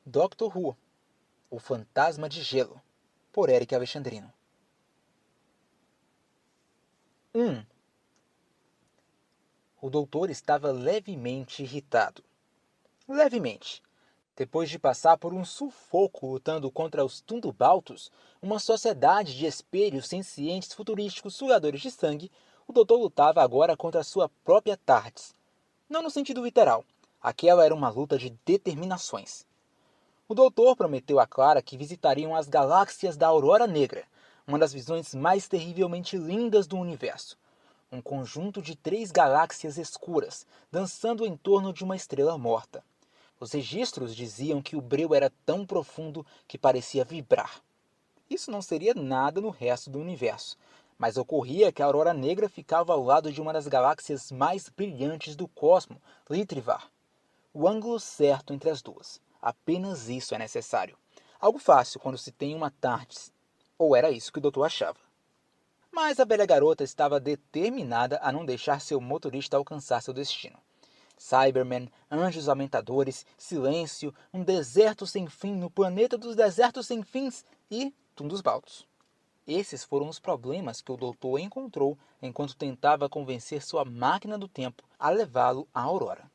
Doctor Who, O Fantasma de Gelo, por Eric Alexandrino. 1. O doutor estava levemente irritado. Levemente. Depois de passar por um sufoco lutando contra os Tundubaltos, uma sociedade de espelhos sencientes futurísticos sugadores de sangue, o doutor lutava agora contra sua própria TARDIS. Não no sentido literal. Aquela era uma luta de determinações. O doutor prometeu a Clara que visitariam as galáxias da Aurora Negra, uma das visões mais terrivelmente lindas do universo. Um conjunto de 3 galáxias escuras, dançando em torno de uma estrela morta. Os registros diziam que o breu era tão profundo que parecia vibrar. Isso não seria nada no resto do universo, mas ocorria que a Aurora Negra ficava ao lado de uma das galáxias mais brilhantes do cosmo, Litrivar. O ângulo certo entre as duas. Apenas isso é necessário. Algo fácil quando se tem uma TARDIS. Ou era isso que o doutor achava. Mas a bela garota estava determinada a não deixar seu motorista alcançar seu destino. Cybermen, anjos aumentadores, silêncio, um deserto sem fim no planeta dos desertos sem fins e Tundusbaltos. Esses foram os problemas que o doutor encontrou enquanto tentava convencer sua máquina do tempo a levá-lo à Aurora.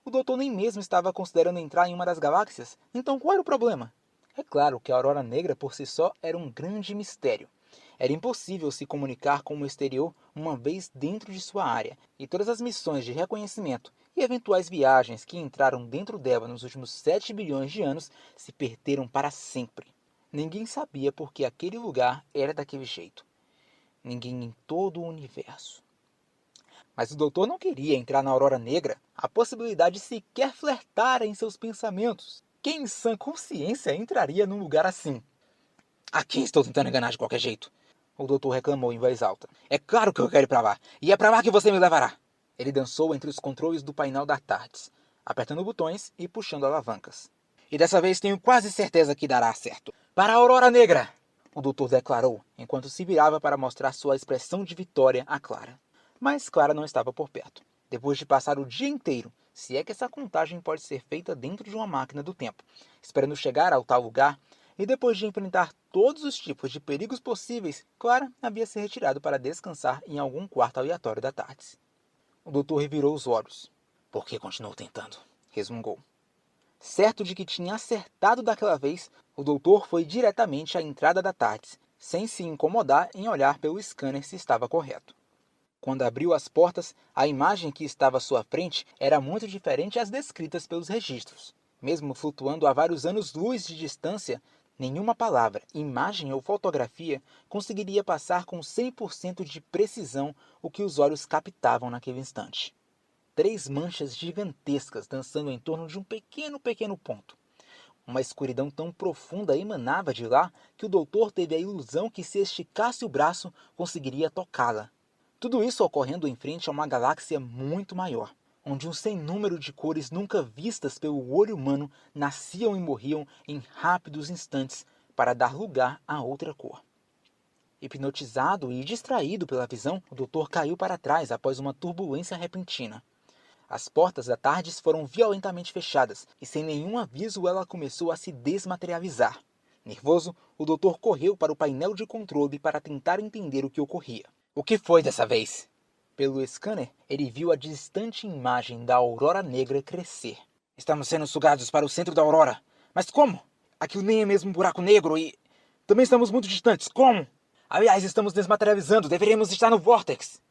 O doutor nem mesmo estava considerando entrar em uma das galáxias, então qual era o problema? É claro que a Aurora Negra por si só era um grande mistério. Era impossível se comunicar com o exterior uma vez dentro de sua área, e todas as missões de reconhecimento e eventuais viagens que entraram dentro dela nos últimos 7 bilhões de anos se perderam para sempre. Ninguém sabia por que aquele lugar era daquele jeito. Ninguém em todo o universo. Mas o doutor não queria entrar na Aurora Negra. A possibilidade sequer flertara em seus pensamentos. Quem em sã consciência entraria num lugar assim? A quem estou tentando enganar de qualquer jeito? O doutor reclamou em voz alta. É claro que eu quero ir para lá. E é para lá que você me levará. Ele dançou entre os controles do painel da TARDIS, apertando botões e puxando alavancas. E dessa vez tenho quase certeza que dará certo. Para a Aurora Negra! O doutor declarou, enquanto se virava para mostrar sua expressão de vitória a Clara. Mas Clara não estava por perto. Depois de passar o dia inteiro, se é que essa contagem pode ser feita dentro de uma máquina do tempo, esperando chegar ao tal lugar, e depois de enfrentar todos os tipos de perigos possíveis, Clara havia se retirado para descansar em algum quarto aleatório da TARDIS. O doutor revirou os olhos. Por que continuou tentando? Resmungou. Certo de que tinha acertado daquela vez, o doutor foi diretamente à entrada da TARDIS, sem se incomodar em olhar pelo scanner se estava correto. Quando abriu as portas, a imagem que estava à sua frente era muito diferente às descritas pelos registros. Mesmo flutuando a vários anos-luz de distância, nenhuma palavra, imagem ou fotografia conseguiria passar com 100% de precisão o que os olhos captavam naquele instante. 3 manchas gigantescas dançando em torno de um pequeno ponto. Uma escuridão tão profunda emanava de lá que o doutor teve a ilusão que se esticasse o braço conseguiria tocá-la. Tudo isso ocorrendo em frente a uma galáxia muito maior, onde um sem número de cores nunca vistas pelo olho humano nasciam e morriam em rápidos instantes para dar lugar a outra cor. Hipnotizado e distraído pela visão, o doutor caiu para trás após uma turbulência repentina. As portas da TARDIS foram violentamente fechadas e sem nenhum aviso ela começou a se desmaterializar. Nervoso, o doutor correu para o painel de controle para tentar entender o que ocorria. O que foi dessa vez? Pelo scanner, ele viu a distante imagem da Aurora Negra crescer. Estamos sendo sugados para o centro da Aurora. Mas como? Aquilo nem é mesmo um buraco negro e... Também estamos muito distantes. Como? Aliás, estamos desmaterializando. Deveríamos estar no Vórtex.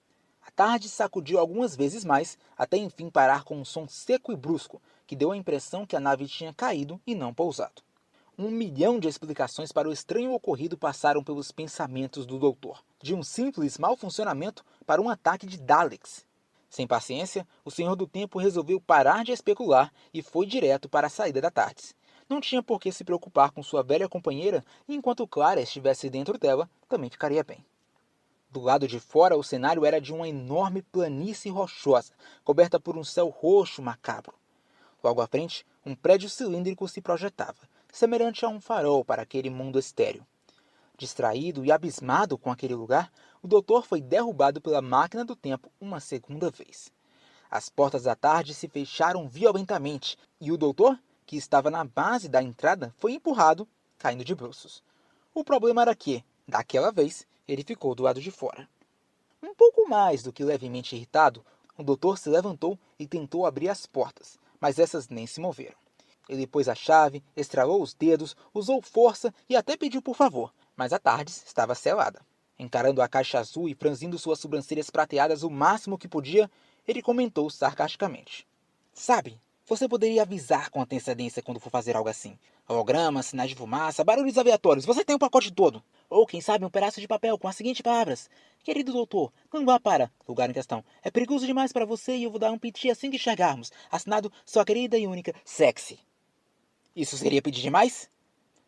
A TARDIS sacudiu algumas vezes mais, até enfim parar com um som seco e brusco, que deu a impressão que a nave tinha caído e não pousado. 1 milhão de explicações para o estranho ocorrido passaram pelos pensamentos do doutor. De um simples mau funcionamento para um ataque de Daleks. Sem paciência, o Senhor do Tempo resolveu parar de especular e foi direto para a saída da TARDIS. Não tinha por que se preocupar com sua velha companheira e enquanto Clara estivesse dentro dela, também ficaria bem. Do lado de fora, o cenário era de uma enorme planície rochosa, coberta por um céu roxo macabro. Logo à frente, um prédio cilíndrico se projetava, semelhante a um farol para aquele mundo estéril. Distraído e abismado com aquele lugar, o doutor foi derrubado pela máquina do tempo uma segunda vez. As portas da tarde se fecharam violentamente e o doutor que estava na base da entrada, foi empurrado, caindo de bruços. O problema era que, daquela vez, ele ficou do lado de fora. Um pouco mais do que levemente irritado, o doutor se levantou e tentou abrir as portas, mas essas nem se moveram. Ele pôs a chave, estralou os dedos, usou força e até pediu por favor, mas a TARDIS estava selada. Encarando a caixa azul e franzindo suas sobrancelhas prateadas o máximo que podia, ele comentou sarcasticamente: Sabe, você poderia avisar com antecedência quando for fazer algo assim. Hologramas, sinais de fumaça, barulhos aleatórios, você tem o pacote todo. Ou, quem sabe, um pedaço de papel com as seguintes palavras: Querido doutor, não vá para lugar em questão. É perigoso demais para você e eu vou dar um piti assim que chegarmos. Assinado sua querida e única Sexy. Isso seria pedir demais?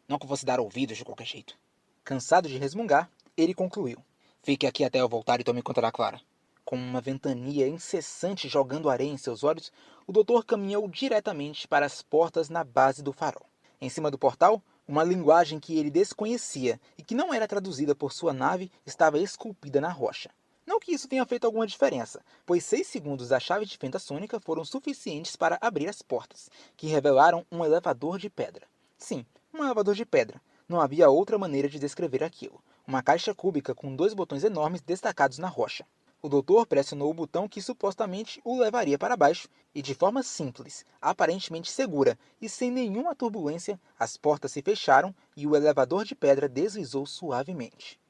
Não que fosse dar ouvidos de qualquer jeito. Cansado de resmungar, ele concluiu: Fique aqui até eu voltar e tome conta da Clara. Com uma ventania incessante jogando areia em seus olhos, o doutor caminhou diretamente para as portas na base do farol. Em cima do portal, uma linguagem que ele desconhecia e que não era traduzida por sua nave estava esculpida na rocha. Não que isso tenha feito alguma diferença, pois 6 segundos da chave de fenda sônica foram suficientes para abrir as portas, que revelaram um elevador de pedra. Sim, um elevador de pedra. Não havia outra maneira de descrever aquilo. Uma caixa cúbica com 2 botões enormes destacados na rocha. O doutor pressionou o botão que supostamente o levaria para baixo, e de forma simples, aparentemente segura e sem nenhuma turbulência, as portas se fecharam e o elevador de pedra deslizou suavemente.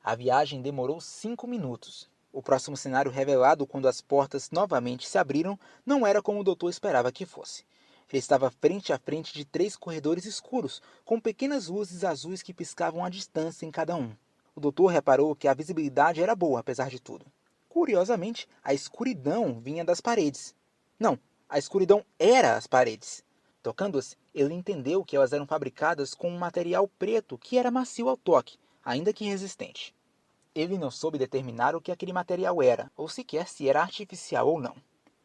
A viagem demorou 5 minutos. O próximo cenário revelado quando as portas novamente se abriram não era como o doutor esperava que fosse. Ele estava frente a frente de 3 corredores escuros, com pequenas luzes azuis que piscavam à distância em cada um. O doutor reparou que a visibilidade era boa, apesar de tudo. Curiosamente, a escuridão vinha das paredes. Não, a escuridão era as paredes. Tocando-as, ele entendeu que elas eram fabricadas com um material preto que era macio ao toque, ainda que resistente. Ele não soube determinar o que aquele material era, ou sequer se era artificial ou não.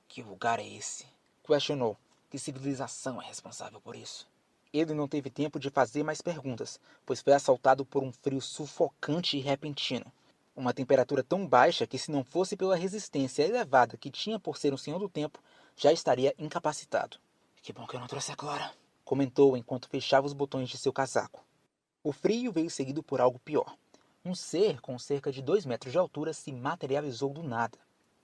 Que lugar é esse? Questionou. Que civilização é responsável por isso? Ele não teve tempo de fazer mais perguntas, pois foi assaltado por um frio sufocante e repentino. Uma temperatura tão baixa que, se não fosse pela resistência elevada que tinha por ser um senhor do tempo, já estaria incapacitado. Que bom que eu não trouxe a Clara, comentou enquanto fechava os botões de seu casaco. O frio veio seguido por algo pior. Um ser com cerca de 2 metros de altura se materializou do nada.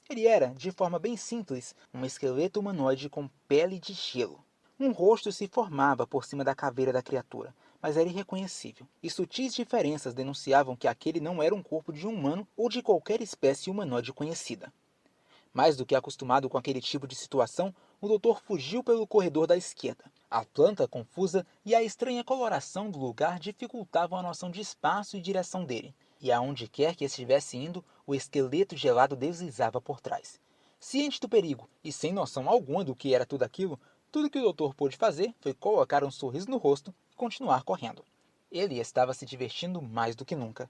Ele era, de forma bem simples, um esqueleto humanoide com pele de gelo. Um rosto se formava por cima da caveira da criatura, mas era irreconhecível, e sutis diferenças denunciavam que aquele não era um corpo de um humano ou de qualquer espécie humanoide conhecida. Mais do que acostumado com aquele tipo de situação, o doutor fugiu pelo corredor da esquerda. A planta confusa e a estranha coloração do lugar dificultavam a noção de espaço e direção dele, e aonde quer que estivesse indo, o esqueleto gelado deslizava por trás. Ciente do perigo e sem noção alguma do que era tudo aquilo, tudo que o doutor pôde fazer foi colocar um sorriso no rosto e continuar correndo. Ele estava se divertindo mais do que nunca.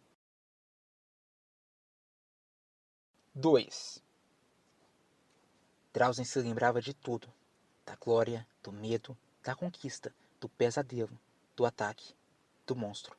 2. Drausen se lembrava de tudo. Da glória, do medo, da conquista, do pesadelo, do ataque, do monstro.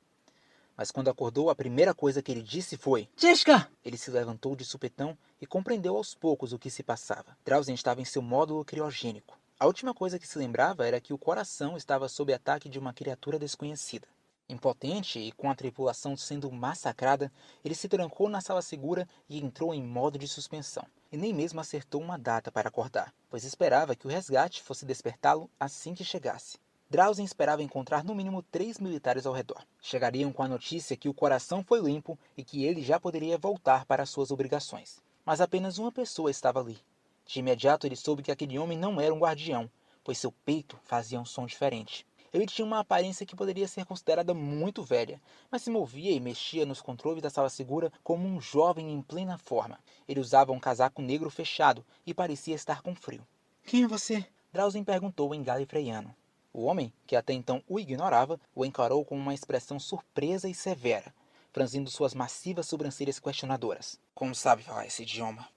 Mas quando acordou, a primeira coisa que ele disse foi: Jessica! Ele se levantou de supetão e compreendeu aos poucos o que se passava. Drausen estava em seu módulo criogênico. A última coisa que se lembrava era que o coração estava sob ataque de uma criatura desconhecida. Impotente e com a tripulação sendo massacrada, ele se trancou na sala segura e entrou em modo de suspensão. E nem mesmo acertou uma data para acordar, pois esperava que o resgate fosse despertá-lo assim que chegasse. Drausen esperava encontrar no mínimo 3 militares ao redor. Chegariam com a notícia que o coração foi limpo e que ele já poderia voltar para suas obrigações. Mas apenas uma pessoa estava ali. De imediato ele soube que aquele homem não era um guardião, pois seu peito fazia um som diferente. Ele tinha uma aparência que poderia ser considerada muito velha, mas se movia e mexia nos controles da sala segura como um jovem em plena forma. Ele usava um casaco negro fechado e parecia estar com frio. Quem é você? Drausen perguntou em galifreiano. O homem, que até então o ignorava, o encarou com uma expressão surpresa e severa, franzindo suas massivas sobrancelhas questionadoras. Como sabe falar esse idioma?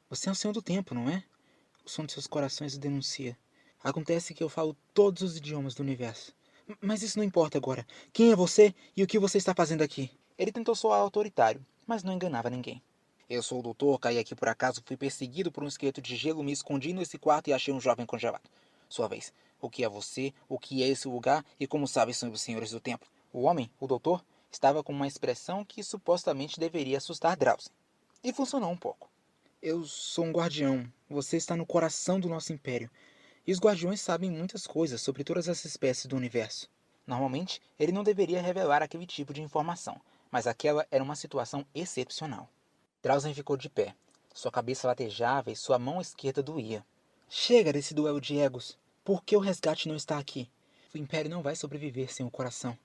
Você é um senhor do tempo, não é? O som de seus corações o denuncia. Acontece que eu falo todos os idiomas do universo. Mas isso não importa agora. Quem é você e o que você está fazendo aqui? Ele tentou soar autoritário, mas não enganava ninguém. Eu sou o doutor, caí aqui por acaso, fui perseguido por um esqueleto de gelo, me escondi nesse quarto e achei um jovem congelado. Sua vez. O que é você? O que é esse lugar? E como sabe sobre os senhores do tempo? O homem, o doutor, estava com uma expressão que supostamente deveria assustar Drowsy. E funcionou um pouco. Eu sou um guardião. Você está no coração do nosso império. E os guardiões sabem muitas coisas sobre todas as espécies do universo. Normalmente, ele não deveria revelar aquele tipo de informação, mas aquela era uma situação excepcional. Drausen ficou de pé. Sua cabeça latejava e sua mão esquerda doía. Chega desse duelo de egos. Por que o resgate não está aqui? O Império não vai sobreviver sem o coração.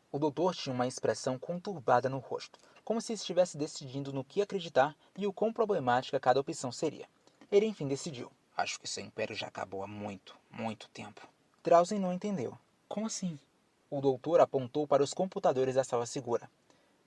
O doutor tinha uma expressão conturbada no rosto, como se estivesse decidindo no que acreditar e o quão problemática cada opção seria. Ele enfim decidiu. Acho que seu império já acabou há muito, muito tempo. Drausen não entendeu. Como assim? O doutor apontou para os computadores da sala segura.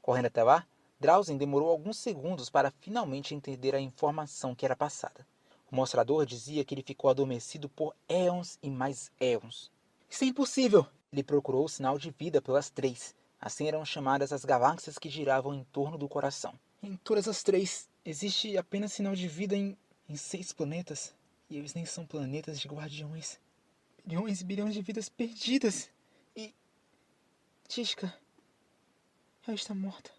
Correndo até lá, Drausen demorou alguns segundos para finalmente entender a informação que era passada. O mostrador dizia que ele ficou adormecido por éons e mais éons. Isso é impossível! Ele procurou o sinal de vida pelas três. Assim eram chamadas as galáxias que giravam em torno do coração. Em todas as três, existe apenas sinal de vida em 6 planetas. E eles nem são planetas de guardiões. Bilhões e bilhões de vidas perdidas. E... Tishka... ela está morta.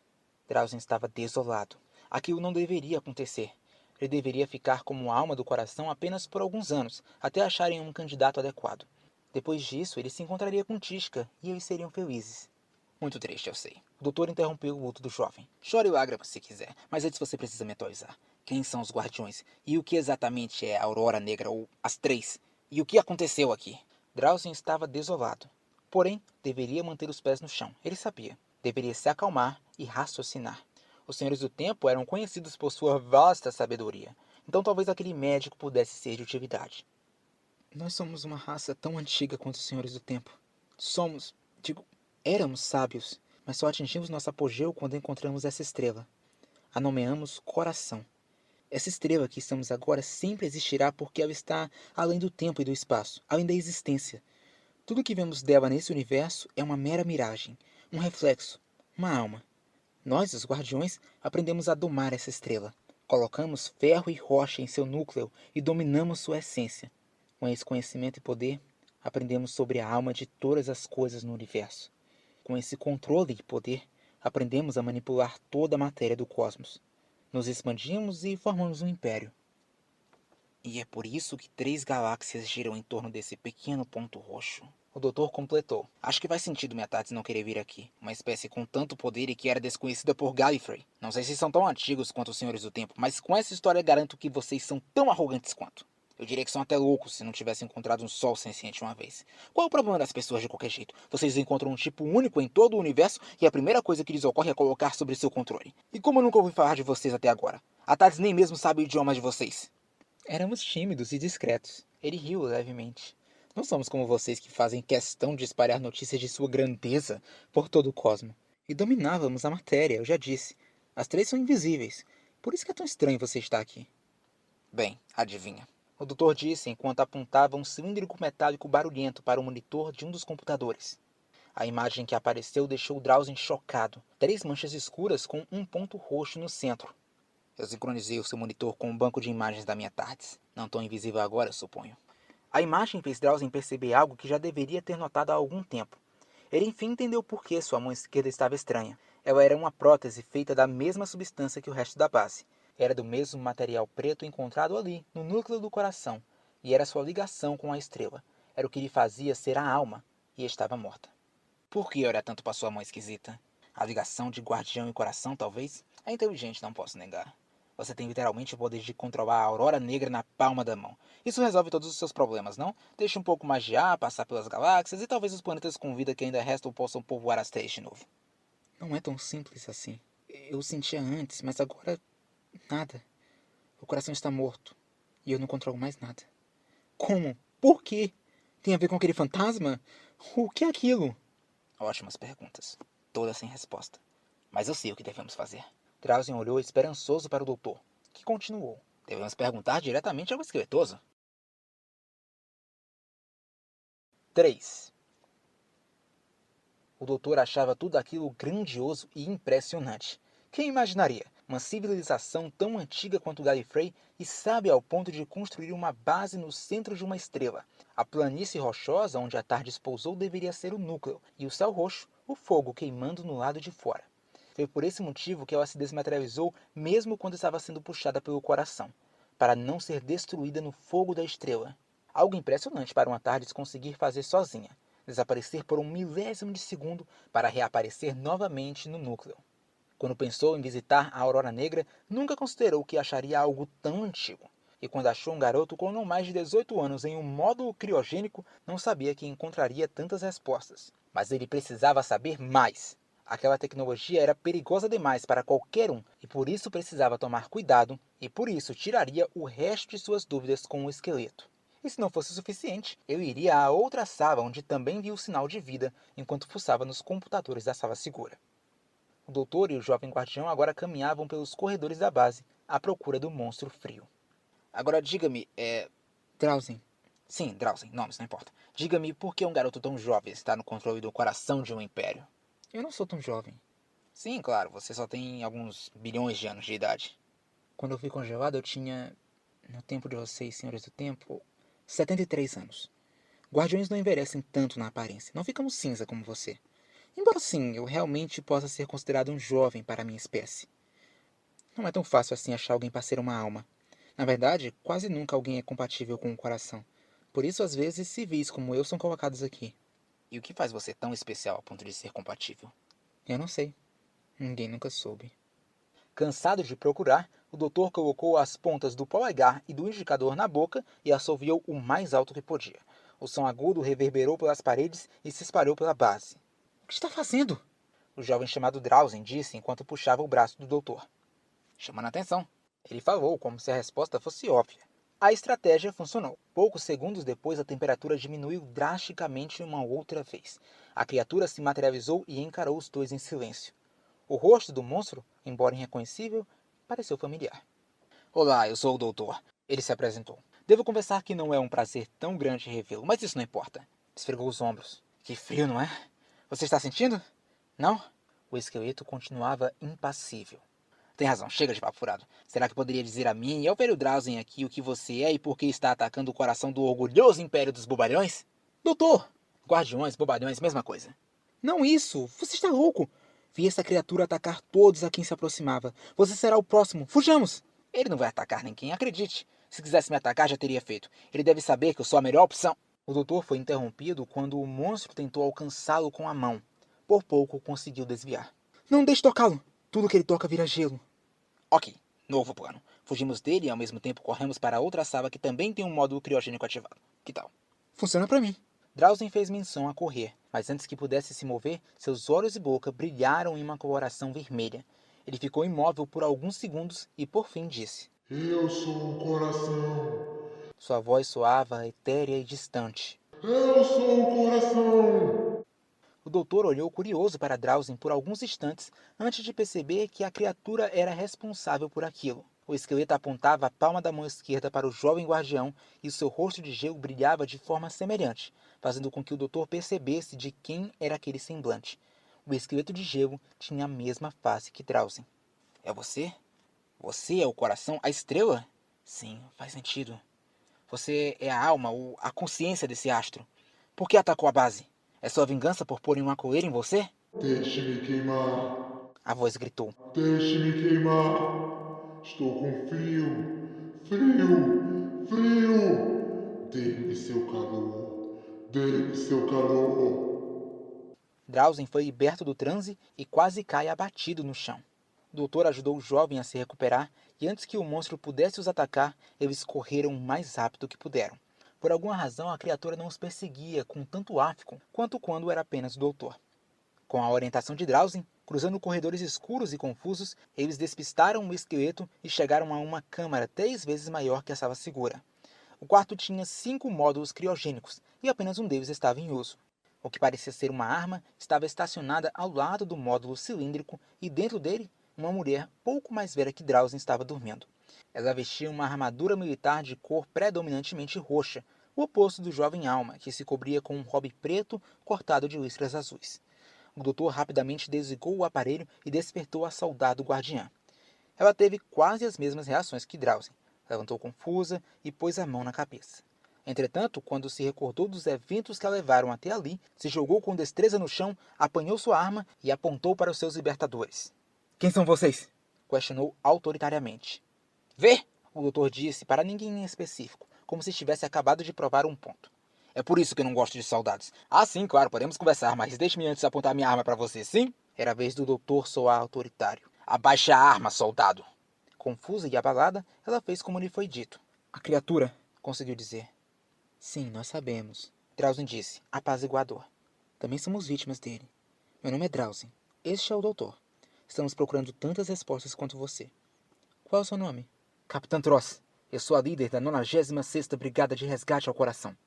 Drausen estava desolado. Aquilo não deveria acontecer. Ele deveria ficar como alma do coração apenas por alguns anos, até acharem um candidato adequado. Depois disso, ele se encontraria com Tishka e eles seriam felizes. Muito triste, eu sei. O doutor interrompeu o luto do jovem. Chore lágrimas se quiser, mas antes você precisa me atualizar. Quem são os guardiões? E o que exatamente é a Aurora Negra ou as três? E o que aconteceu aqui? Drausen estava desolado. Porém, deveria manter os pés no chão. Ele sabia. Deveria se acalmar e raciocinar. Os senhores do tempo eram conhecidos por sua vasta sabedoria. Então talvez aquele médico pudesse ser de utilidade. Nós somos uma raça tão antiga quanto os senhores do tempo. Éramos sábios, mas só atingimos nosso apogeu quando encontramos essa estrela. A nomeamos Coração. Essa estrela que estamos agora sempre existirá porque ela está além do tempo e do espaço, além da existência. Tudo que vemos dela nesse universo é uma mera miragem, um reflexo, uma alma. Nós, os guardiões, aprendemos a domar essa estrela. Colocamos ferro e rocha em seu núcleo e dominamos sua essência. Com esse conhecimento e poder, aprendemos sobre a alma de todas as coisas no universo. Com esse controle e poder, aprendemos a manipular toda a matéria do cosmos. Nos expandimos e formamos um império. E é por isso que 3 galáxias giram em torno desse pequeno ponto roxo. O doutor completou. Acho que faz sentido Metatron não querer vir aqui. Uma espécie com tanto poder e que era desconhecida por Gallifrey. Não sei se são tão antigos quanto os Senhores do Tempo, mas com essa história garanto que vocês são tão arrogantes quanto. Eu diria que são até loucos se não tivessem encontrado um sol senciente uma vez. Qual é o problema das pessoas de qualquer jeito? Vocês encontram um tipo único em todo o universo e a primeira coisa que lhes ocorre é colocar sobre seu controle. E como eu nunca ouvi falar de vocês até agora? A Tades nem mesmo sabe o idioma de vocês. Éramos tímidos e discretos. Ele riu levemente. Não somos como vocês que fazem questão de espalhar notícias de sua grandeza por todo o cosmo. E dominávamos a matéria, eu já disse. As 3 são invisíveis. Por isso que é tão estranho você estar aqui. Bem, adivinha. O doutor disse enquanto apontava um cilíndrico metálico barulhento para o monitor de um dos computadores. A imagem que apareceu deixou Drausen chocado. 3 manchas escuras com um ponto roxo no centro. Eu sincronizei o seu monitor com o banco de imagens da minha TARDIS. Não tão invisível agora, suponho. A imagem fez Drausen perceber algo que já deveria ter notado há algum tempo. Ele enfim entendeu por que sua mão esquerda estava estranha. Ela era uma prótese feita da mesma substância que o resto da base. Era do mesmo material preto encontrado ali, no núcleo do coração, e era sua ligação com a estrela. Era o que lhe fazia ser a alma, e estava morta. Por que olha tanto para sua mão esquisita? A ligação de guardião e coração, talvez? É inteligente, não posso negar. Você tem literalmente o poder de controlar a aurora negra na palma da mão. Isso resolve todos os seus problemas, não? Deixe um pouco mais de ar passar pelas galáxias e talvez os planetas com vida que ainda restam possam povoar as três de novo. Não é tão simples assim. Eu sentia antes, mas agora nada. O coração está morto e eu não controlo mais nada. Como? Por quê? Tem a ver com aquele fantasma? O que é aquilo? Ótimas perguntas. Todas sem resposta. Mas eu sei o que devemos fazer. Drausen olhou esperançoso para o doutor, que continuou. Devemos perguntar diretamente ao esqueletoso. 3. O doutor achava tudo aquilo grandioso e impressionante. Quem imaginaria? uma civilização tão antiga quanto Gallifrey e sábia ao ponto de construir uma base no centro de uma estrela. A planície rochosa onde a TARDIS pousou deveria ser o núcleo, e o céu roxo, o fogo queimando no lado de fora. Foi por esse motivo que ela se desmaterializou mesmo quando estava sendo puxada pelo coração, para não ser destruída no fogo da estrela. Algo impressionante para uma TARDIS conseguir fazer sozinha, desaparecer por um milésimo de segundo para reaparecer novamente no núcleo. Quando pensou em visitar a Aurora Negra, nunca considerou que acharia algo tão antigo. E quando achou um garoto com não mais de 18 anos em um módulo criogênico, não sabia que encontraria tantas respostas. Mas ele precisava saber mais. Aquela tecnologia era perigosa demais para qualquer um, e por isso precisava tomar cuidado, e por isso tiraria o resto de suas dúvidas com o esqueleto. E se não fosse suficiente, eu iria a outra sala onde também viu o sinal de vida, enquanto fuçava nos computadores da sala segura. O doutor e o jovem guardião agora caminhavam pelos corredores da base, à procura do monstro frio. Agora diga-me, Drausen. Sim, Drausen, nomes, não importa. Diga-me por que um garoto tão jovem está no controle do coração de um império? Eu não sou tão jovem. Sim, claro, você só tem alguns bilhões de anos de idade. Quando eu fui congelado, eu tinha, no tempo de vocês, senhores do tempo, 73 anos. Guardiões não envelhecem tanto na aparência, não ficamos cinza como você. Embora sim, eu realmente possa ser considerado um jovem para a minha espécie. Não é tão fácil assim achar alguém para ser uma alma. Na verdade, quase nunca alguém é compatível com o coração. Por isso, às vezes, civis como eu são colocados aqui. E o que faz você tão especial ao ponto de ser compatível? Eu não sei. Ninguém nunca soube. Cansado de procurar, o doutor colocou as pontas do polegar e do indicador na boca e assoviou o mais alto que podia. O som agudo reverberou pelas paredes e se espalhou pela base. O que está fazendo? O jovem chamado Drausen disse enquanto puxava o braço do doutor. Chamando a atenção. Ele falou como se a resposta fosse óbvia. A estratégia funcionou. Poucos segundos depois, a temperatura diminuiu drasticamente uma outra vez. A criatura se materializou e encarou os dois em silêncio. O rosto do monstro, embora irreconhecível, pareceu familiar. Olá, eu sou o doutor. Ele se apresentou. Devo confessar que não é um prazer tão grande revê-lo, mas isso não importa. Esfregou os ombros. Que frio, não é? Você está sentindo? Não? O esqueleto continuava impassível. Tem razão, chega de papo furado. Será que poderia dizer a mim e ao velho Drausen aqui o que você é e por que está atacando o coração do orgulhoso Império dos Bobalhões? Doutor! Guardiões, bobalhões, mesma coisa. Não isso! Você está louco! Vi essa criatura atacar todos a quem se aproximava. Você será o próximo. Fujamos! Ele não vai atacar ninguém, acredite. Se quisesse me atacar, já teria feito. Ele deve saber que eu sou a melhor opção. O doutor foi interrompido quando o monstro tentou alcançá-lo com a mão. Por pouco conseguiu desviar. Não deixe tocá-lo! Tudo que ele toca vira gelo. Ok, novo plano. Fugimos dele e ao mesmo tempo corremos para outra sala que também tem um módulo criogênico ativado. Que tal? Funciona para mim. Drausen fez menção a correr, mas antes que pudesse se mover, seus olhos e boca brilharam em uma coloração vermelha. Ele ficou imóvel por alguns segundos e por fim disse: Eu sou o coração. Sua voz soava etérea e distante. Eu sou o coração. O doutor olhou curioso para Drausen por alguns instantes antes de perceber que a criatura era responsável por aquilo. O esqueleto apontava a palma da mão esquerda para o jovem guardião e seu rosto de gelo brilhava de forma semelhante, fazendo com que o doutor percebesse de quem era aquele semblante. O esqueleto de gelo tinha a mesma face que Drausen. É você? Você é o coração, a estrela? Sim, faz sentido. Você é a alma, a consciência desse astro. Por que atacou a base? É sua vingança por porem uma coleira em você? Deixe-me queimar. A voz gritou. Deixe-me queimar. Estou com frio. Frio. Frio. Dê-me seu calor. Dê-me seu calor. Drausen foi liberto do transe e quase cai abatido no chão. O doutor ajudou o jovem a se recuperar e antes que o monstro pudesse os atacar, eles correram o mais rápido que puderam. Por alguma razão, a criatura não os perseguia com tanto afco quanto quando era apenas o doutor. Com a orientação de Drausen, cruzando corredores escuros e confusos, eles despistaram o esqueleto e chegaram a uma câmara 3 vezes maior que a sala segura. O quarto tinha 5 módulos criogênicos e apenas um deles estava em uso. O que parecia ser uma arma estava estacionada ao lado do módulo cilíndrico e dentro dele, uma mulher pouco mais velha que Drausen estava dormindo. Ela vestia uma armadura militar de cor predominantemente roxa, o oposto do jovem Alma, que se cobria com um robe preto cortado de listras azuis. O doutor rapidamente desligou o aparelho e despertou a soldado guardiã. Ela teve quase as mesmas reações que Drowsy. Levantou confusa e pôs a mão na cabeça. Entretanto, quando se recordou dos eventos que a levaram até ali, se jogou com destreza no chão, apanhou sua arma e apontou para os seus libertadores. Quem são vocês? Questionou autoritariamente. Vê! O doutor disse para ninguém em específico, como se tivesse acabado de provar um ponto. É por isso que eu não gosto de soldados. Ah, sim, claro, podemos conversar, mas deixe-me antes apontar minha arma para você, sim? Era a vez do doutor soar autoritário. Abaixe a arma, soldado! Confusa e abalada, ela fez como lhe foi dito. A criatura, conseguiu dizer. Sim, nós sabemos. Drowsy disse, apaziguador. Também somos vítimas dele. Meu nome é Drowsy. Este é o doutor. Estamos procurando tantas respostas quanto você. Qual é o seu nome? Capitã Tross. Eu sou a líder da 96ª Brigada de Resgate ao Coração.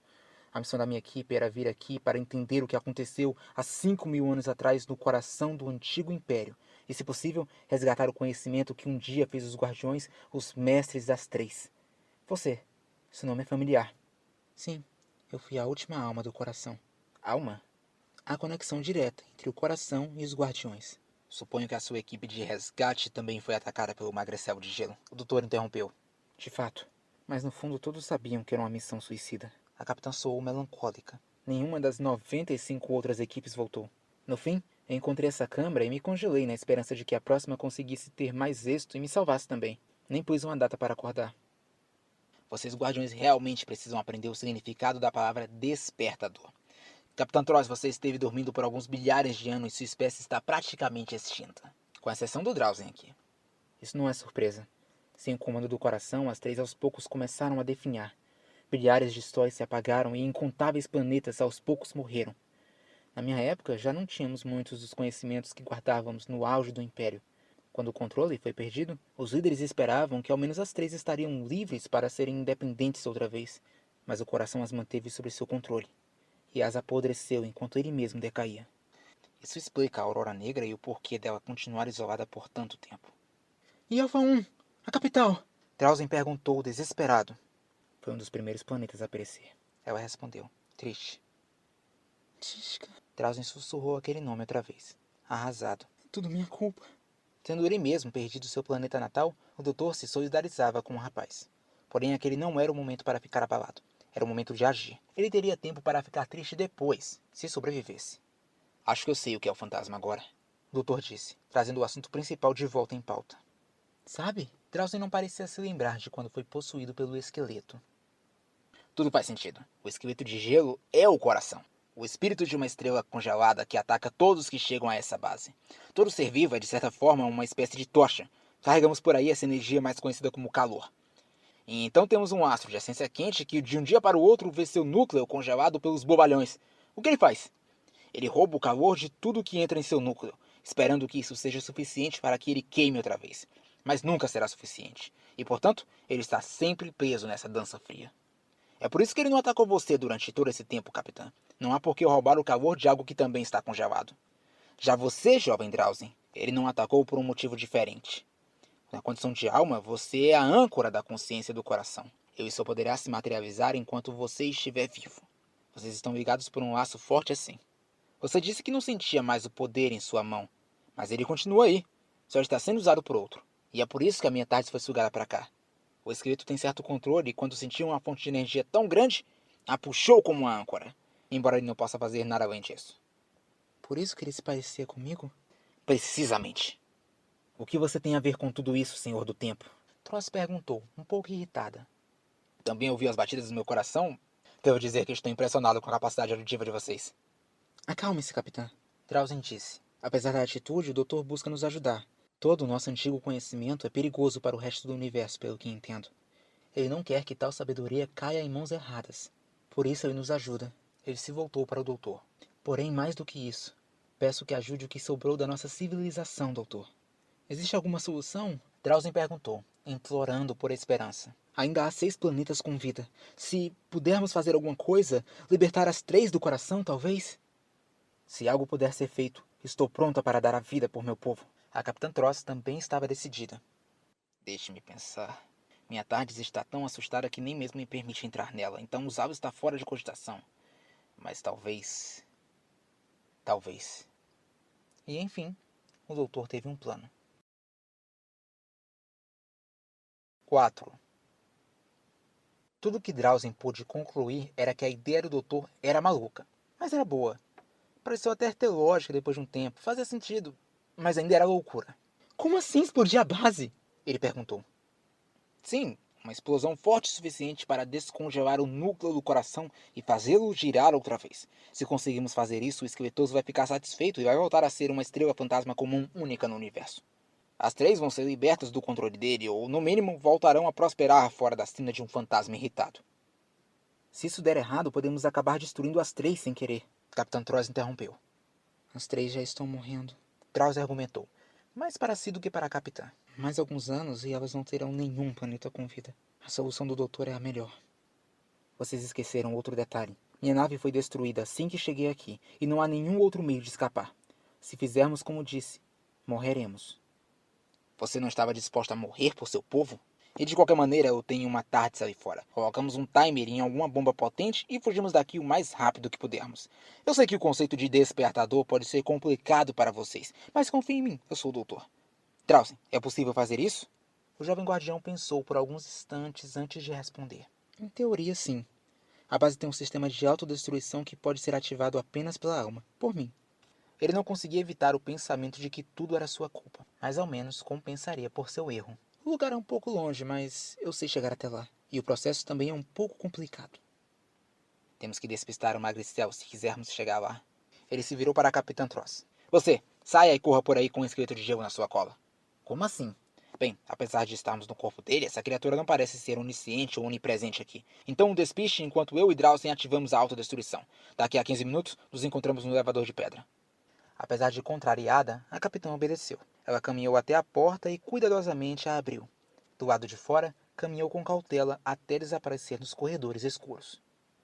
A missão da minha equipe era vir aqui para entender o que aconteceu há 5.000 anos atrás no coração do antigo Império. E, se possível, resgatar o conhecimento que um dia fez os Guardiões os mestres das três. Você. Seu nome é familiar. Sim, eu fui a última alma do coração. Alma? Há conexão direta entre o coração e os Guardiões. Suponho que a sua equipe de resgate também foi atacada pelo Magricel de Gelo. O doutor interrompeu. De fato. Mas no fundo todos sabiam que era uma missão suicida. A capitã soou melancólica. Nenhuma das 95 outras equipes voltou. No fim, eu encontrei essa câmara e me congelei na esperança de que a próxima conseguisse ter mais êxito e me salvasse também. Nem pus uma data para acordar. Vocês guardiões realmente precisam aprender o significado da palavra despertador. Capitã Tross, você esteve dormindo por alguns bilhares de anos e sua espécie está praticamente extinta. Com exceção do Drowsy aqui. Isso não é surpresa. Sem o comando do coração, as três aos poucos começaram a definhar. Bilhares de sóis se apagaram e incontáveis planetas aos poucos morreram. Na minha época, já não tínhamos muitos dos conhecimentos que guardávamos no auge do Império. Quando o controle foi perdido, os líderes esperavam que ao menos as três estariam livres para serem independentes outra vez, mas o coração as manteve sob seu controle, e as apodreceu enquanto ele mesmo decaía. Isso explica a Aurora Negra e o porquê dela continuar isolada por tanto tempo. E Alpha 1? A capital? Drowsy perguntou, desesperado. Foi um dos primeiros planetas a aparecer. Ela respondeu, triste. Tishka. Drowsy sussurrou aquele nome outra vez, arrasado. Tudo minha culpa. Tendo ele mesmo perdido seu planeta natal, o doutor se solidarizava com o rapaz. Porém, aquele não era o momento para ficar abalado. Era o momento de agir. Ele teria tempo para ficar triste depois, se sobrevivesse. Acho que eu sei o que é o fantasma agora, o doutor disse, trazendo o assunto principal de volta em pauta. Sabe? Drowsy não parecia se lembrar de quando foi possuído pelo esqueleto. Tudo faz sentido. O esqueleto de gelo é o coração. O espírito de uma estrela congelada que ataca todos que chegam a essa base. Todo ser vivo é, de certa forma, uma espécie de tocha. Carregamos por aí essa energia mais conhecida como calor. E então temos um astro de essência quente que, de um dia para o outro, vê seu núcleo congelado pelos bobalhões. O que ele faz? Ele rouba o calor de tudo que entra em seu núcleo, esperando que isso seja suficiente para que ele queime outra vez. Mas nunca será suficiente. E, portanto, ele está sempre preso nessa dança fria. É por isso que ele não atacou você durante todo esse tempo, capitã. Não há por que roubar o calor de algo que também está congelado. Já você, jovem Drowsy, ele não atacou por um motivo diferente. Na condição de alma, você é a âncora da consciência do coração. Ele só poderá se materializar enquanto você estiver vivo. Vocês estão ligados por um laço forte assim. Você disse que não sentia mais o poder em sua mão, mas ele continua aí. Só está sendo usado por outro. E é por isso que a minha tarde foi sugada para cá. O esqueleto tem certo controle e quando sentiu uma fonte de energia tão grande, a puxou como uma âncora, embora ele não possa fazer nada além disso. Por isso que ele se parecia comigo? Precisamente. O que você tem a ver com tudo isso, Senhor do Tempo? Tross perguntou, um pouco irritada. Também ouviu as batidas do meu coração? Devo dizer que estou impressionado com a capacidade auditiva de vocês. Acalme-se, capitã. Drowsy disse. Apesar da atitude, o doutor busca nos ajudar. Todo o nosso antigo conhecimento é perigoso para o resto do universo, pelo que entendo. Ele não quer que tal sabedoria caia em mãos erradas. Por isso ele nos ajuda. Ele se voltou para o doutor. Porém, mais do que isso, peço que ajude o que sobrou da nossa civilização, doutor. Existe alguma solução? Drowsy perguntou, implorando por esperança. Ainda há 6 planetas com vida. Se pudermos fazer alguma coisa, libertar as 3 do coração, talvez? Se algo puder ser feito, estou pronta para dar a vida por meu povo. A Capitã Tross também estava decidida. Deixe-me pensar. Minha Tardes está tão assustada que nem mesmo me permite entrar nela, então usá-lo está fora de cogitação. Mas talvez... Talvez... E enfim, o doutor teve um plano. 4. Tudo que Drausen pôde concluir era que a ideia do doutor era maluca, mas era boa. Pareceu até ter lógica depois de um tempo, fazia sentido, mas ainda era loucura. Como assim explodir a base? Ele perguntou. Sim, uma explosão forte o suficiente para descongelar o núcleo do coração e fazê-lo girar outra vez. Se conseguirmos fazer isso, o esqueletoso vai ficar satisfeito e vai voltar a ser uma estrela fantasma comum única no universo. As 3 vão ser libertas do controle dele, ou no mínimo voltarão a prosperar fora da sina de um fantasma irritado. Se isso der errado, podemos acabar destruindo as 3 sem querer. Capitão Tross interrompeu. As 3 já estão morrendo. Drausen argumentou. Mais para si do que para a capitã. Mais alguns anos e elas não terão nenhum planeta com vida. A solução do doutor é a melhor. Vocês esqueceram outro detalhe. Minha nave foi destruída assim que cheguei aqui, e não há nenhum outro meio de escapar. Se fizermos como disse, morreremos. Você não estava disposto a morrer por seu povo? E de qualquer maneira, eu tenho uma TARDIS ali fora. Colocamos um timer em alguma bomba potente e fugimos daqui o mais rápido que pudermos. Eu sei que o conceito de despertador pode ser complicado para vocês, mas confie em mim, eu sou o doutor. Drausen, é possível fazer isso? O jovem guardião pensou por alguns instantes antes de responder. Em teoria, sim. A base tem um sistema de autodestruição que pode ser ativado apenas pela alma, por mim. Ele não conseguia evitar o pensamento de que tudo era sua culpa, mas ao menos compensaria por seu erro. O lugar é um pouco longe, mas eu sei chegar até lá. E o processo também é um pouco complicado. Temos que despistar o Magricel se quisermos chegar lá. Ele se virou para a Capitã Tross. Você, saia e corra por aí com um esqueleto de gelo na sua cola. Como assim? Bem, apesar de estarmos no corpo dele, essa criatura não parece ser onisciente ou onipresente aqui. Então despiste enquanto eu e Drausen ativamos a autodestruição. Daqui a 15 minutos, nos encontramos no elevador de pedra. Apesar de contrariada, a capitã obedeceu. Ela caminhou até a porta e cuidadosamente a abriu. Do lado de fora, caminhou com cautela até desaparecer nos corredores escuros.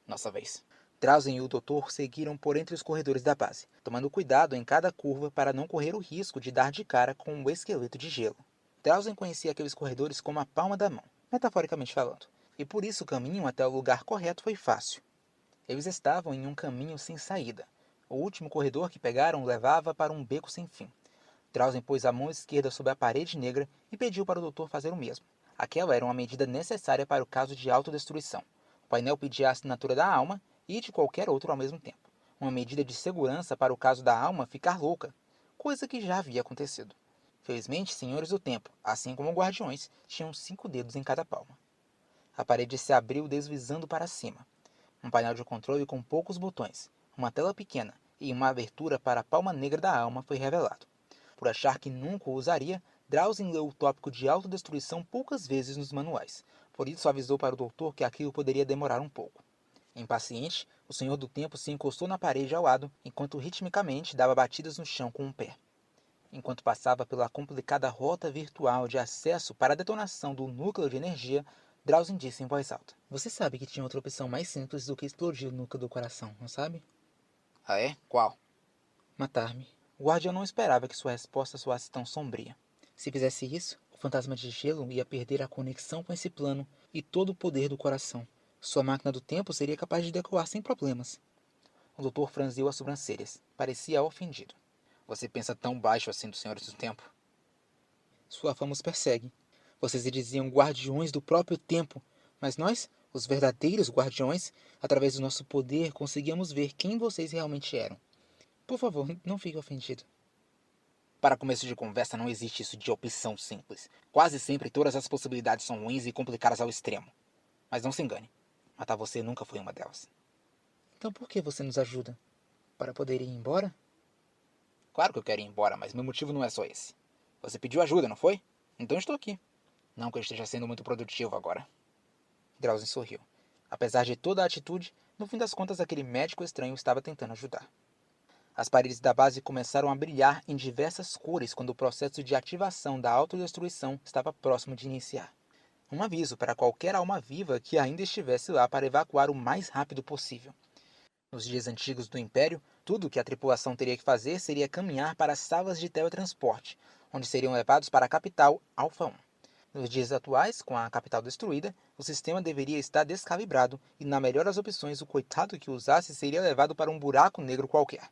Nossa vez. Drausen e o doutor seguiram por entre os corredores da base, tomando cuidado em cada curva para não correr o risco de dar de cara com o esqueleto de gelo. Drausen conhecia aqueles corredores como a palma da mão, metaforicamente falando, e por isso o caminho até o lugar correto foi fácil. Eles estavam em um caminho sem saída. O último corredor que pegaram levava para um beco sem fim. Drausen pôs a mão esquerda sobre a parede negra e pediu para o doutor fazer o mesmo. Aquela era uma medida necessária para o caso de autodestruição. O painel pedia a assinatura da alma e de qualquer outro ao mesmo tempo. Uma medida de segurança para o caso da alma ficar louca, coisa que já havia acontecido. Felizmente, senhores do tempo, assim como guardiões, tinham 5 dedos em cada palma. A parede se abriu deslizando para cima. Um painel de controle com poucos botões, uma tela pequena e uma abertura para a palma negra da alma foi revelado. Por achar que nunca o usaria, Drausen leu o tópico de autodestruição poucas vezes nos manuais. Por isso avisou para o doutor que aquilo poderia demorar um pouco. Impaciente, o Senhor do Tempo se encostou na parede ao lado, enquanto ritmicamente dava batidas no chão com um pé. Enquanto passava pela complicada rota virtual de acesso para a detonação do núcleo de energia, Drausen disse em voz alta. Você sabe que tinha outra opção mais simples do que explodir o núcleo do coração, não sabe? Ah é? Qual? Matar-me. O guardião não esperava que sua resposta soasse tão sombria. Se fizesse isso, o fantasma de gelo ia perder a conexão com esse plano e todo o poder do coração. Sua máquina do tempo seria capaz de decolar sem problemas. O doutor franziu as sobrancelhas. Parecia ofendido. Você pensa tão baixo assim dos senhores do tempo? Sua fama os persegue. Vocês se diziam guardiões do próprio tempo, mas nós, os verdadeiros guardiões, através do nosso poder, conseguíamos ver quem vocês realmente eram. Por favor, não fique ofendido. Para começo de conversa, não existe isso de opção simples. Quase sempre todas as possibilidades são ruins e complicadas ao extremo. Mas não se engane, matar você nunca foi uma delas. Então por que você nos ajuda? Para poder ir embora? Claro que eu quero ir embora, mas meu motivo não é só esse. Você pediu ajuda, não foi? Então estou aqui. Não que eu esteja sendo muito produtivo agora. Drausen sorriu. Apesar de toda a atitude, no fim das contas aquele médico estranho estava tentando ajudar. As paredes da base começaram a brilhar em diversas cores quando o processo de ativação da autodestruição estava próximo de iniciar. Um aviso para qualquer alma viva que ainda estivesse lá para evacuar o mais rápido possível. Nos dias antigos do Império, tudo o que a tripulação teria que fazer seria caminhar para as salas de teletransporte, onde seriam levados para a capital Alpha 1. Nos dias atuais, com a capital destruída, o sistema deveria estar descalibrado e, na melhor das opções, o coitado que usasse seria levado para um buraco negro qualquer.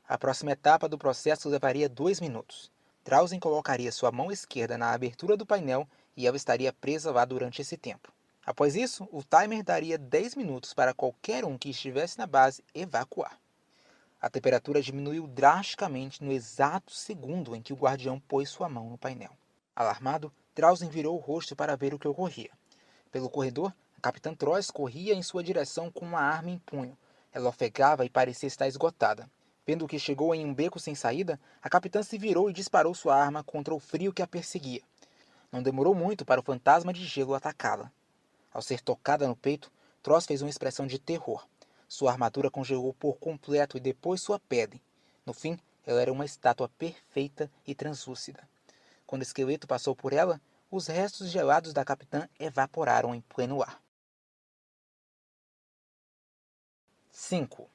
A próxima etapa do processo levaria 2 minutos. Drausen colocaria sua mão esquerda na abertura do painel e ela estaria presa lá durante esse tempo. Após isso, o timer daria 10 minutos para qualquer um que estivesse na base evacuar. A temperatura diminuiu drasticamente no exato segundo em que o guardião pôs sua mão no painel. Alarmado, Drausen virou o rosto para ver o que ocorria. Pelo corredor, a Capitã Troyes corria em sua direção com uma arma em punho. Ela ofegava e parecia estar esgotada. Vendo que chegou em um beco sem saída, a capitã se virou e disparou sua arma contra o frio que a perseguia. Não demorou muito para o fantasma de gelo atacá-la. Ao ser tocada no peito, Tross fez uma expressão de terror. Sua armadura congelou por completo e depois sua pele. No fim, ela era uma estátua perfeita e translúcida. Quando o esqueleto passou por ela, os restos gelados da capitã evaporaram em pleno ar. 5.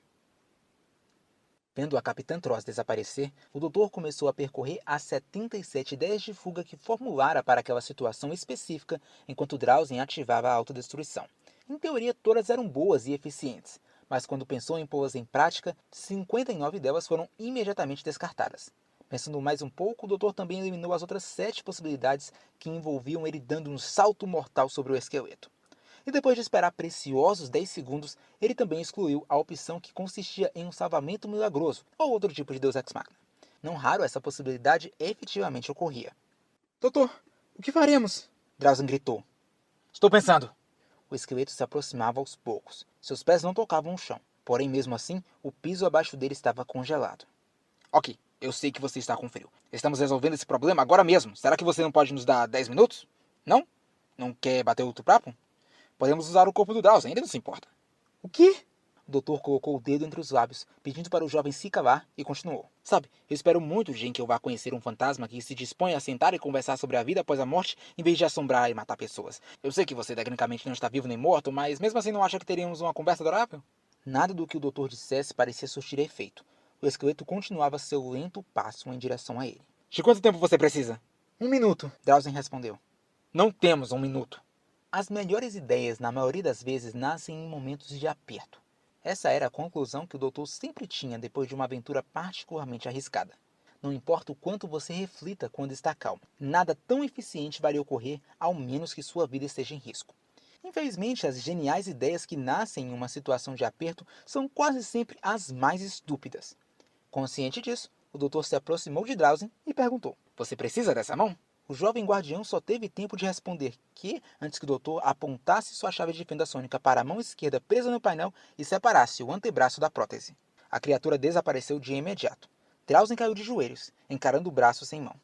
Vendo a Capitã Tross desaparecer, o doutor começou a percorrer as 77 ideias de fuga que formulara para aquela situação específica enquanto Drausen ativava a autodestruição. Em teoria, todas eram boas e eficientes, mas quando pensou em pô-las em prática, 59 delas foram imediatamente descartadas. Pensando mais um pouco, o doutor também eliminou as outras 7 possibilidades que envolviam ele dando um salto mortal sobre o esqueleto. E depois de esperar preciosos 10 segundos, ele também excluiu a opção que consistia em um salvamento milagroso, ou outro tipo de Deus Ex Machina. Não raro essa possibilidade efetivamente ocorria. Doutor, o que faremos? Drausen gritou. Estou pensando. O esqueleto se aproximava aos poucos. Seus pés não tocavam o chão, porém mesmo assim, o piso abaixo dele estava congelado. Ok, eu sei que você está com frio. Estamos resolvendo esse problema agora mesmo. Será que você não pode nos dar 10 minutos? Não? Não quer bater outro papo? Podemos usar o corpo do Drausen, ele não se importa. O quê? O doutor colocou o dedo entre os lábios, pedindo para o jovem se calar, e continuou. Sabe, eu espero muito o dia em que eu vá conhecer um fantasma que se dispõe a sentar e conversar sobre a vida após a morte, em vez de assombrar e matar pessoas. Eu sei que você tecnicamente não está vivo nem morto, mas mesmo assim não acha que teríamos uma conversa adorável? Nada do que o doutor dissesse parecia surtir efeito. O esqueleto continuava seu lento passo em direção a ele. De quanto tempo você precisa? 1 minuto, Drausen respondeu. Não temos 1 minuto. As melhores ideias, na maioria das vezes, nascem em momentos de aperto. Essa era a conclusão que o doutor sempre tinha depois de uma aventura particularmente arriscada. Não importa o quanto você reflita quando está calmo, nada tão eficiente vai ocorrer ao menos que sua vida esteja em risco. Infelizmente, as geniais ideias que nascem em uma situação de aperto são quase sempre as mais estúpidas. Consciente disso, o doutor se aproximou de Drausen e perguntou: Você precisa dessa mão? O jovem guardião só teve tempo de responder que, antes que o doutor apontasse sua chave de fenda sônica para a mão esquerda presa no painel e separasse o antebraço da prótese. A criatura desapareceu de imediato. Drausen caiu de joelhos, encarando o braço sem mão.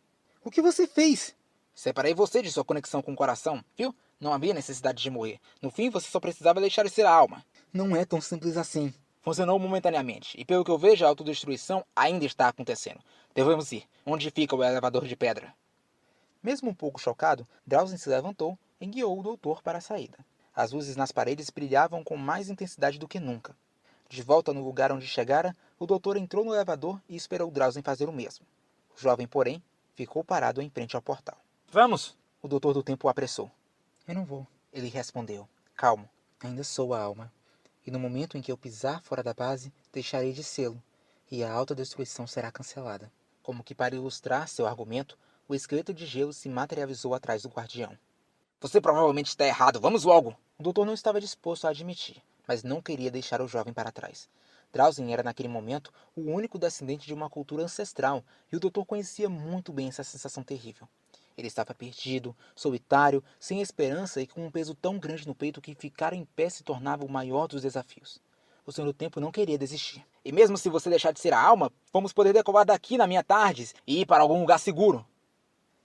O que você fez? Separei você de sua conexão com o coração, viu? Não havia necessidade de morrer. No fim, você só precisava deixar de ser a alma. Não é tão simples assim. Funcionou momentaneamente, e pelo que eu vejo, a autodestruição ainda está acontecendo. Devemos ir. Onde fica o elevador de pedra? Mesmo um pouco chocado, Drausen se levantou e guiou o doutor para a saída. As luzes nas paredes brilhavam com mais intensidade do que nunca. De volta no lugar onde chegara, o doutor entrou no elevador e esperou Drausen fazer o mesmo. O jovem, porém, ficou parado em frente ao portal. Vamos! O doutor do tempo o apressou. Eu não vou, ele respondeu. Calmo, ainda sou a alma. E no momento em que eu pisar fora da base, deixarei de sê-lo, e a autodestruição será cancelada. Como que para ilustrar seu argumento, o esqueleto de gelo se materializou atrás do guardião. Você provavelmente está errado, vamos logo! O doutor não estava disposto a admitir, mas não queria deixar o jovem para trás. Drausen era naquele momento o único descendente de uma cultura ancestral, e o doutor conhecia muito bem essa sensação terrível. Ele estava perdido, solitário, sem esperança e com um peso tão grande no peito que ficar em pé se tornava o maior dos desafios. O Senhor do Tempo não queria desistir. E mesmo se você deixar de ser a alma, vamos poder decolar daqui na minha tardes e ir para algum lugar seguro.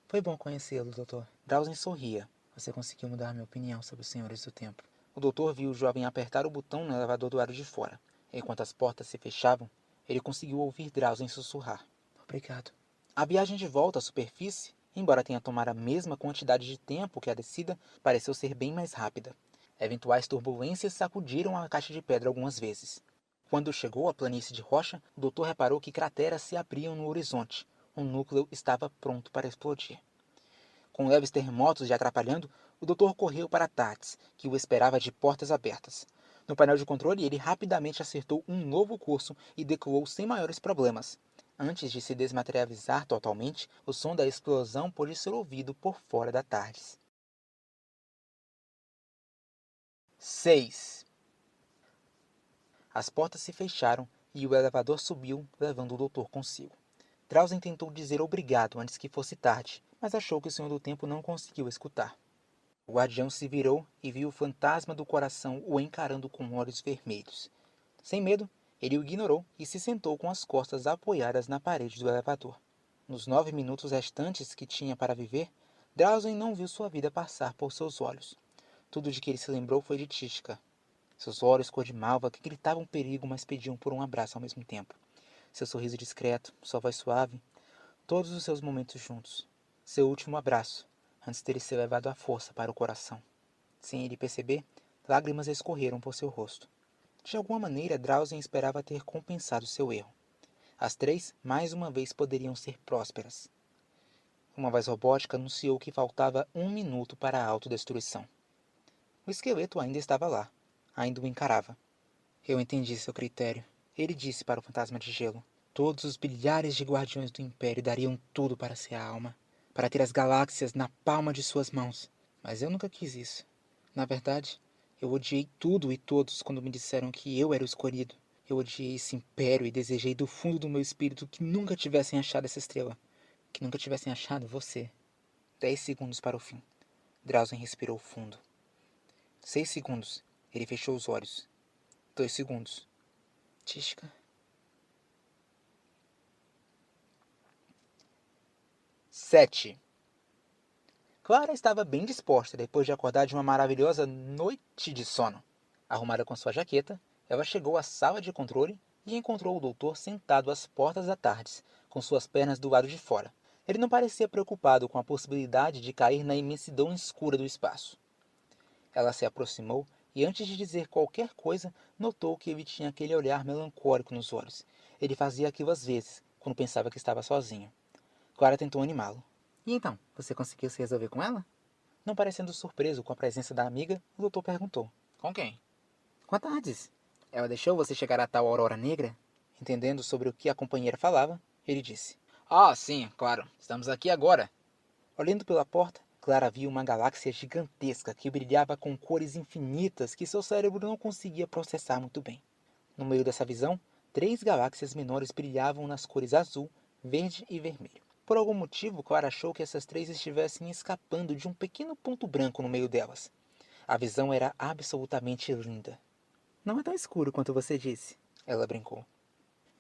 Foi bom conhecê-lo, doutor. Drausen sorria. Você conseguiu mudar minha opinião sobre os senhores do tempo. O doutor viu o jovem apertar o botão no elevador do lado de fora. Enquanto as portas se fechavam, ele conseguiu ouvir Drausen sussurrar. Obrigado. A viagem de volta à superfície, embora tenha tomado a mesma quantidade de tempo que a descida, pareceu ser bem mais rápida. Eventuais turbulências sacudiram a caixa de pedra algumas vezes. Quando chegou à planície de rocha, o doutor reparou que crateras se abriam no horizonte. O núcleo estava pronto para explodir. Com leves terremotos lhe atrapalhando, o doutor correu para Tats, que o esperava de portas abertas. No painel de controle, ele rapidamente acertou um novo curso e decolou sem maiores problemas. Antes de se desmaterializar totalmente, o som da explosão pôde ser ouvido por fora da Tardes. 6. As portas se fecharam e o elevador subiu, levando o doutor consigo. Drausen tentou dizer obrigado antes que fosse tarde, mas achou que o Senhor do Tempo não conseguiu escutar. O guardião se virou e viu o fantasma do coração o encarando com olhos vermelhos. Sem medo, ele o ignorou e se sentou com as costas apoiadas na parede do elevador. Nos 9 minutos restantes que tinha para viver, Drausen não viu sua vida passar por seus olhos. Tudo de que ele se lembrou foi de Tishka. Seus olhos cor de malva que gritavam perigo, mas pediam por um abraço ao mesmo tempo. Seu sorriso discreto, sua voz suave, todos os seus momentos juntos. Seu último abraço, antes dele ser levado à força para o coração. Sem ele perceber, lágrimas escorreram por seu rosto. De alguma maneira, Drausen esperava ter compensado seu erro. As 3, mais uma vez, poderiam ser prósperas. Uma voz robótica anunciou que faltava 1 minuto para a autodestruição. O esqueleto ainda estava lá. Ainda o encarava. Eu entendi seu critério. Ele disse para o fantasma de gelo. Todos os bilhares de guardiões do Império dariam tudo para ser a alma, para ter as galáxias na palma de suas mãos. Mas eu nunca quis isso. Na verdade, eu odiei tudo e todos quando me disseram que eu era o escolhido. Eu odiei esse império e desejei do fundo do meu espírito que nunca tivessem achado essa estrela. Que nunca tivessem achado você. 10 segundos para o fim. Drausen respirou fundo. 6 segundos. Ele fechou os olhos. 2 segundos. Tishka. 7. Clara estava bem disposta depois de acordar de uma maravilhosa noite de sono. Arrumada com sua jaqueta, ela chegou à sala de controle e encontrou o doutor sentado às portas da tarde, com suas pernas do lado de fora. Ele não parecia preocupado com a possibilidade de cair na imensidão escura do espaço. Ela se aproximou e, antes de dizer qualquer coisa, notou que ele tinha aquele olhar melancólico nos olhos. Ele fazia aquilo às vezes, quando pensava que estava sozinho. Clara tentou animá-lo. E então, você conseguiu se resolver com ela? Não parecendo surpreso com a presença da amiga, o doutor perguntou. Com quem? Com a Tardes. Ela deixou você chegar à tal Aurora Negra? Entendendo sobre o que a companheira falava, ele disse. Ah, sim, claro. Estamos aqui agora. Olhando pela porta, Clara viu uma galáxia gigantesca que brilhava com cores infinitas que seu cérebro não conseguia processar muito bem. No meio dessa visão, 3 galáxias menores brilhavam nas cores azul, verde e vermelho. Por algum motivo, Clara achou que essas 3 estivessem escapando de um pequeno ponto branco no meio delas. A visão era absolutamente linda. Não é tão escuro quanto você disse, ela brincou.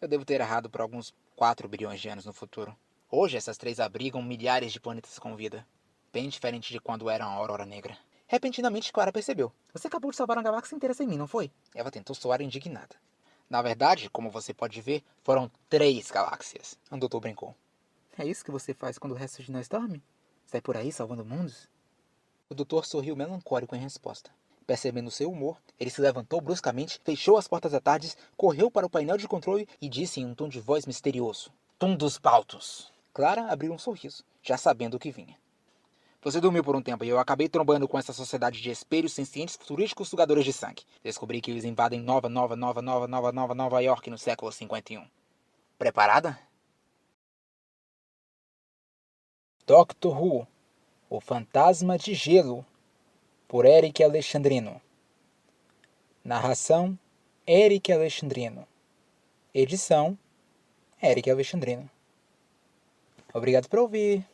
Eu devo ter errado por alguns 4 bilhões de anos no futuro. Hoje essas 3 abrigam milhares de planetas com vida. Bem diferente de quando eram a Aurora Negra. Repentinamente, Clara percebeu. Você acabou de salvar uma galáxia inteira sem mim, não foi? Ela tentou soar indignada. Na verdade, como você pode ver, foram 3 galáxias. O doutor brincou. É isso que você faz quando o resto de nós dorme? Sai por aí salvando mundos? O doutor sorriu melancólico em resposta. Percebendo seu humor, ele se levantou bruscamente, fechou as portas da tarde, correu para o painel de controle e disse em um tom de voz misterioso. Tundus Baltus. Clara abriu um sorriso, já sabendo o que vinha. Você dormiu por um tempo e eu acabei trombando com essa sociedade de espelhos sencientes futurísticos sugadores de sangue. Descobri que eles invadem Nova York no século 51. Preparada? Doctor Who, o Fantasma de Gelo, por Eric Alexandrino. Narração, Eric Alexandrino. Edição, Eric Alexandrino. Obrigado por ouvir.